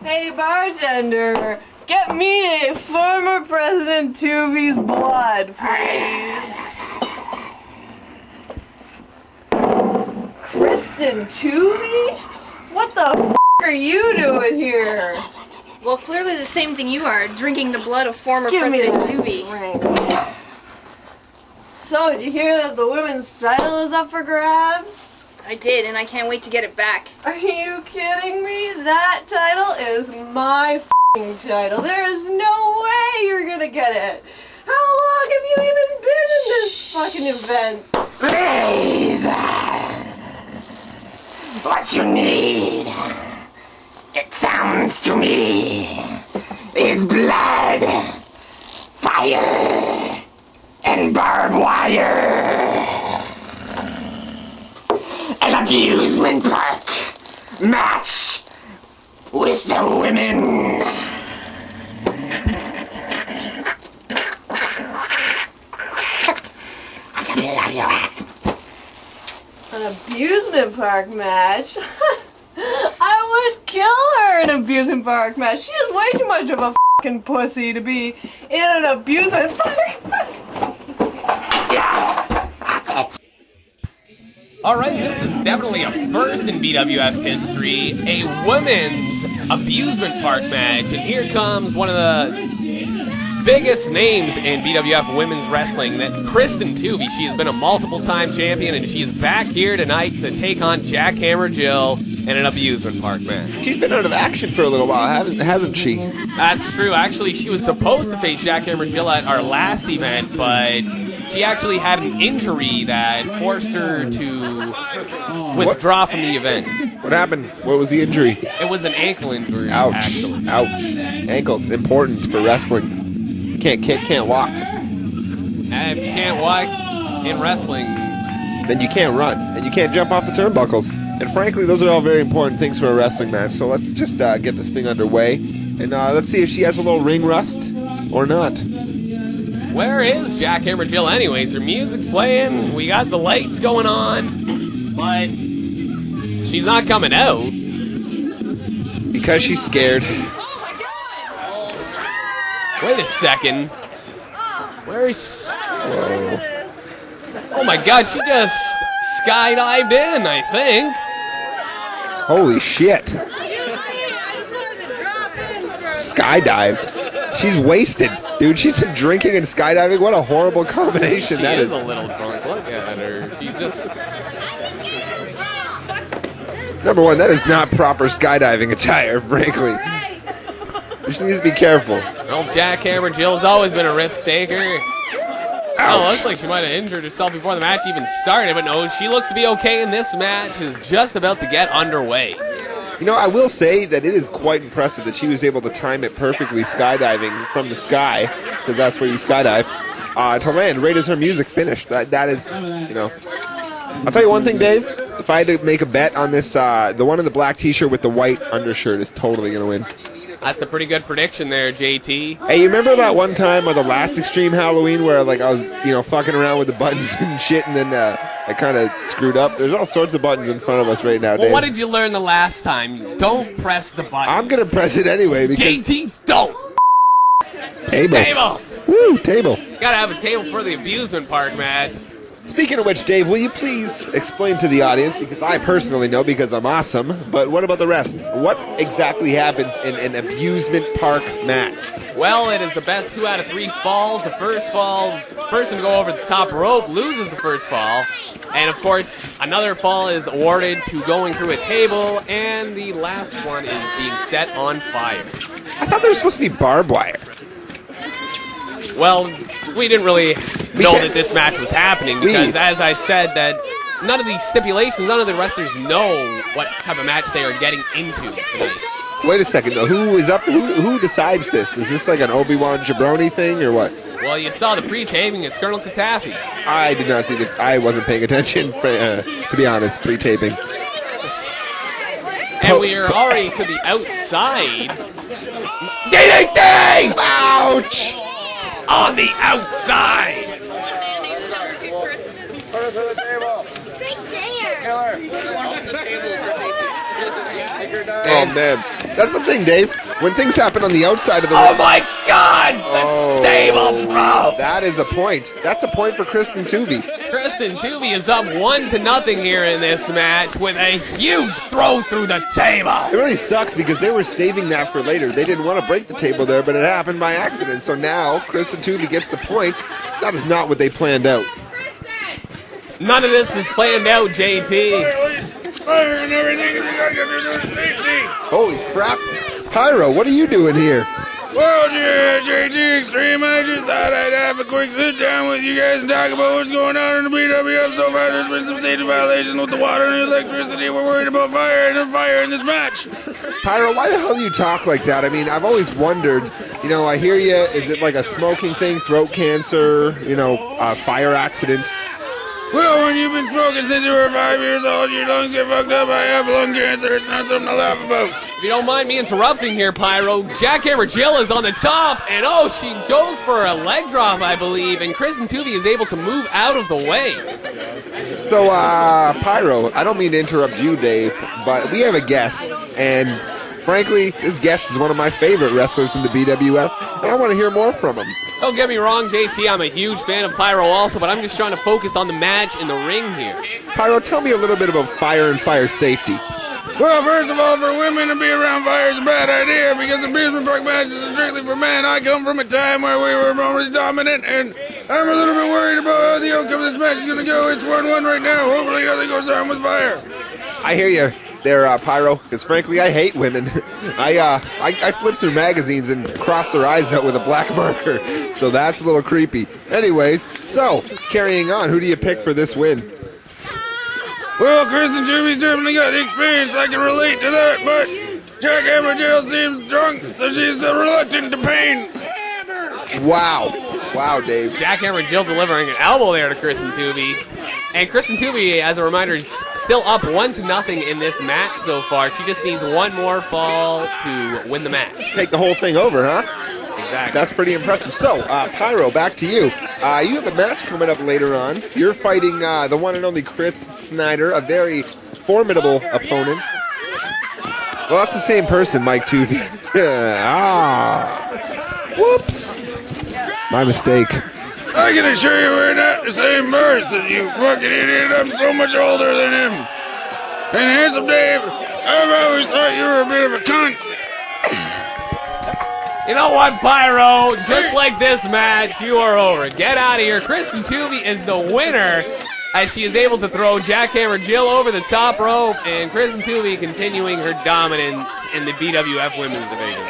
Hey bartender, get me a former President Tuvi's blood, please. Kristen Tuvi? What the f are you doing here? Well, clearly the same thing you are, drinking the blood of former President Tuvi. So, did you hear that the women's title is up for grabs? I did, and I can't wait to get it back. Are you kidding me? That title is my f***ing title. There is no way you're gonna get it. How long have you even been in this fucking event? Please! What you need, it sounds to me, is blood, fire, and barbed wire. An amusement park match with the women. An amusement park match? I would kill her in an amusement park match. She is way too much of a fucking pussy to be in an amusement park match. Alright, this is definitely a first in BWF history, a women's amusement park match, and here comes one of the biggest names in BWF women's wrestling, that Kristen Tuvi. She has been a multiple-time champion, and she is back here tonight to take on Jackhammer Jill in an amusement park match. She's been out of action for a little while, hasn't she? That's true. Actually, she was supposed to face Jackhammer Jill at our last event, but she actually had an injury that forced her to withdraw from the event. What happened? What was the injury? It was an ankle injury. Ouch. Actually. Ouch. Ankles, important for wrestling. Can't walk. If you can't walk in wrestling, then you can't run, and you can't jump off the turnbuckles. And frankly, those are all very important things for a wrestling match. So let's just get this thing underway, and let's see if she has a little ring rust or not. Where is Jackhammer Jill anyways? Her music's playing, we got the lights going on, but she's not coming out. Because she's scared. Wait a second. Where is... Whoa. Oh my god, she just skydived in, I think. Holy shit. Skydived. She's wasted. Dude, she's been drinking and skydiving. What a horrible combination that is. She is a little drunk. Look at her. She's just... Number one, that is not proper skydiving attire, frankly. She needs to be careful. Well, Jackhammer Jill's always been a risk taker. Oh, looks like she might have injured herself before the match even started, but no, she looks to be okay, and this match is just about to get underway. You know, I will say that it is quite impressive that she was able to time it perfectly skydiving from the sky, because that's where you skydive, to land right as her music finished. That is, you know. I'll tell you one thing, Dave. If I had to make a bet on this, the one in the black t-shirt with the white undershirt is totally going to win. That's a pretty good prediction there, JT. Hey, you remember that one time on the last Extreme Halloween where like I was, fucking around with the buttons and shit, and then I kind of screwed up? There's all sorts of buttons in front of us right now, Dave. Well, what did you learn the last time? Don't press the button. I'm going to press it anyway. Because JT's don't. Table. Woo, table. Gotta have a table for the amusement park, man. Speaking of which, Dave, will you please explain to the audience, because I personally know because I'm awesome, but what about the rest? What exactly happens in an amusement park match? Well, it is the best 2 out of 3 falls. The first fall, person to go over the top rope loses the first fall. And, of course, another fall is awarded to going through a table, and the last one is being set on fire. I thought there was supposed to be barbed wire. Well, we didn't really know that this match was happening because, as I said, that none of these stipulations, none of the wrestlers know what type of match they are getting into tonight. Wait a second, though. Who is up? Who decides this? Is this like an Obi-Wan Jabroni thing or what? Well, you saw the pre-taping. It's Colonel Katafi. I did not see that. I wasn't paying attention, to be honest, pre-taping. And we are already to the outside. DDT! Ouch! On the outside! Oh, man. That's the thing, Dave. When things happen on the outside of the Oh ring. my God! The table broke! That is a point. That's a point for Kristen Tuvey. Kristen Tuvey is up 1-0 here in this match with a huge throw through the table. It really sucks because they were saving that for later. They didn't want to break the table there, but it happened by accident. So now Kristen Tuvey gets the point. That is not what they planned out. None of this is planned out, JT. Holy crap. Pyro, what are you doing here? Well, JT Extreme, I just thought I'd have a quick sit down with you guys and talk about what's going on in the BWF. So far, there's been some safety violations with the water and the electricity. We're worried about fire in this match. Pyro, why the hell do you talk like that? I mean, I've always wondered, you know, I hear you, is it like a smoking thing, throat cancer, you know, a fire accident? Well, when you've been smoking since you were 5 years old, your lungs get fucked up. I have lung cancer. It's not something to laugh about. If you don't mind me interrupting here, Pyro, Jackhammer Jill is on the top, and oh, she goes for a leg drop, I believe, and Kristen Tuvey is able to move out of the way. So, Pyro, I don't mean to interrupt you, Dave, but we have a guest, and frankly, this guest is one of my favorite wrestlers in the BWF, and I want to hear more from him. Don't get me wrong, JT, I'm a huge fan of Pyro also, but I'm just trying to focus on the match in the ring here. Pyro, tell me a little bit about fire and fire safety. Well, first of all, for women to be around fire is a bad idea because amusement park matches are strictly for men. I come from a time where we were more dominant, and I'm a little bit worried about how the outcome of this match is going to go. It's 1-1 right now. Hopefully nothing goes on with fire. I hear you there, Pyro, because frankly, I hate women. I flip through magazines and cross their eyes out with a black marker, so that's a little creepy. Anyways, so, carrying on, who do you pick for this win? Well, Kristen Tuvey's definitely got the experience. I can relate to that, but Jackhammer Jill seems drunk, so she's reluctant to pain. Wow. Wow, Dave. Jackhammer Jill delivering an elbow there to Kristen Tuvey. And Kristen Tuvey, as a reminder, is still up 1-0 in this match so far. She just needs one more fall to win the match. Take the whole thing over, huh? Exactly. That's pretty impressive. So, Pyro, back to you. You have a match coming up later on. You're fighting the one and only Chris Snyder, a very formidable opponent. Well, that's the same person, Mike Tuvey. Whoops. My mistake. I can assure you we're not the same person, you fucking idiot. I'm so much older than him. And handsome Dave, I've always thought you were a bit of a cunt. You know what, Pyro? Just like this match, you are over. Get out of here. Kristen Tuvey is the winner as she is able to throw Jackhammer Jill over the top rope, and Kristen Tuvey continuing her dominance in the BWF Women's Division.